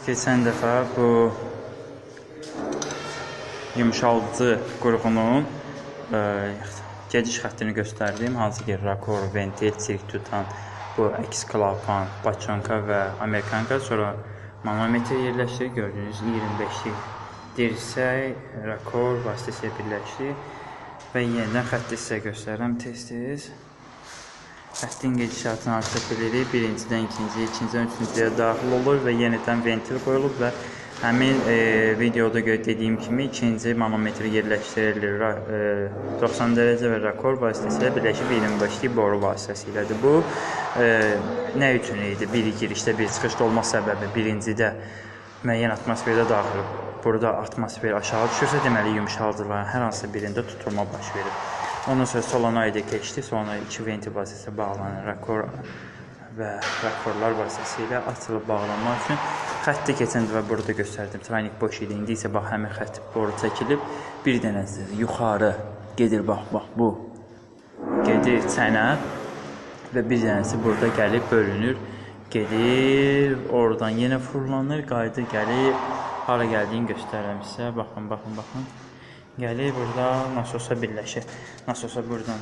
Keçən dəfə bu yumşaldıcı qurğunun gediş xəttini göstərdim. Hansı ki, rakor, ventil, çirk tutan bu əks klapan, baçonka və amerikanka. Sonra manometr yerləşdirir. Gördüyünüz 25'lik dirsək, rakor vasitəsilə birləşdir. Və yenidən xətti sizə göstərirəm tez-tez. Xəttin gedişatını artıra bilirik. Birincidən ikinciyə, ikincidən üçüncüyə daxil olur və yenidən ventil qoyulub və həmin videoda dediyim kimi ikinci manometr yerləşdirilir 90 dərəcə və rakor vasitəsilə birləşib 25'lik boru vasitəsilədir. Bu nə üçün idi? Bir girişdə, bir çıxışda olma səbəbi birincidə müəyyən atmosferdə daxil. Burada atmosfer aşağı düşürsə, deməli yumşaldıcıların hər hansı birində tutulma baş verir. Ondan sonra solenoide keçdi, sonra iki ventil vasitəsilə bağlanır. Rakor və rakorlar vasitəsilə açılıb bağlanmaq üçün xətti keçən dəfə burada göstərdim. Traynik boş idi. İndi isə bax həmin xətt boru çəkilib. Bir dənəsi yuxarı gedir, bax bu. Gedir çənə və bir dənəsi burada gəlib bölünür. Gedir, oradan yenə fırlanır, qayıdır, gəlib. Hara gəldiyini göstərirəm sizə. Baxın. Gəlir, burada nasosa birləşir. Nasosa buradan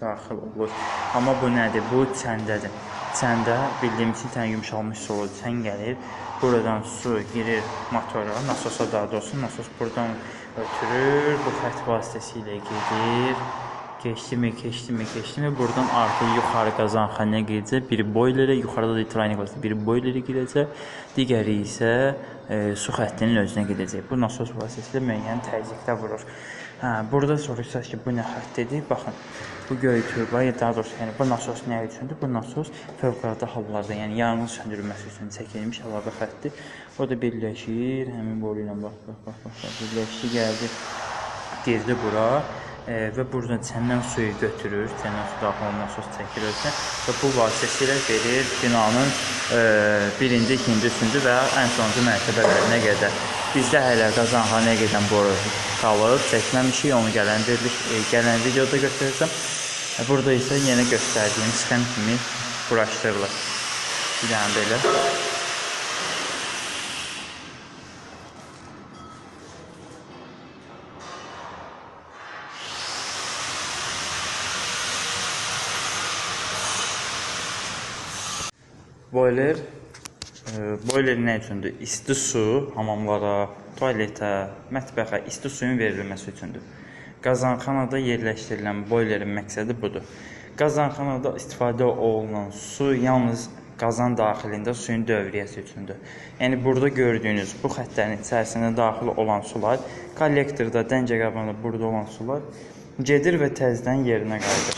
daxil olur. Amma bu nədir? Bu çəndədir. Çəndə bildiyimiz ki, yumşalmış su olur. Çən gəlir, buradan su girir motora, nasosa daha doğrusu. Nasos buradan ötürür, bu xətt vasitəsilə gedir. Keçdimi, buradan artıq yuxarı qazanxanaya girəcək. Biri boilerə, yuxarıda da traynik vasitəsilə biri boilerə girəcək. Digəri isə su xəttinin özünə gedəcək. Bu nasos vasitəsilə müəyyən təzyiqdə vurur. Burada soruşsaq ki, bu nə xəttidir? Baxın, bu göy turba, daha doğrusu bu nasos nə üçündür? Bu nasos fövqəladə hallarda, yəni yanğın söndürülməsi üçün çəkilmiş əlavə xətdir. O da birləşir, həmin boru ilə bax, birləşdi, gəldi, girdi bura. Və buradan çəndən suyu götürür, çəndən su daxil olan nasos çəkilirsə və bu vasitəsilə verir binanın birinci, ikinci, üçüncü və ən sonuncu mərtəbələrinə qədər. Bizdə hələ qazanxanaya gedən boru qalıb, çəkməmişik, onu gələn videoda göstərəcəm. Burada isə yenə göstərdiyim sxem kimi quraşdırılır. Bir dənə belə. Boiler nə üçündür? İsti su hamamlara, tualetə, mətbəxə isti suyun verilməsi üçündür. Qazanxanada yerləşdirilən boilerin məqsədi budur. Qazanxanada istifadə olunan su yalnız qazan daxilində suyun dövriyyəsi üçündür. Yəni burada gördüyünüz bu xəttlərin içərisində daxil olan sular, kollektorda, dəncə qabında burada olan sular gedir və təzədən yerinə qayıdır.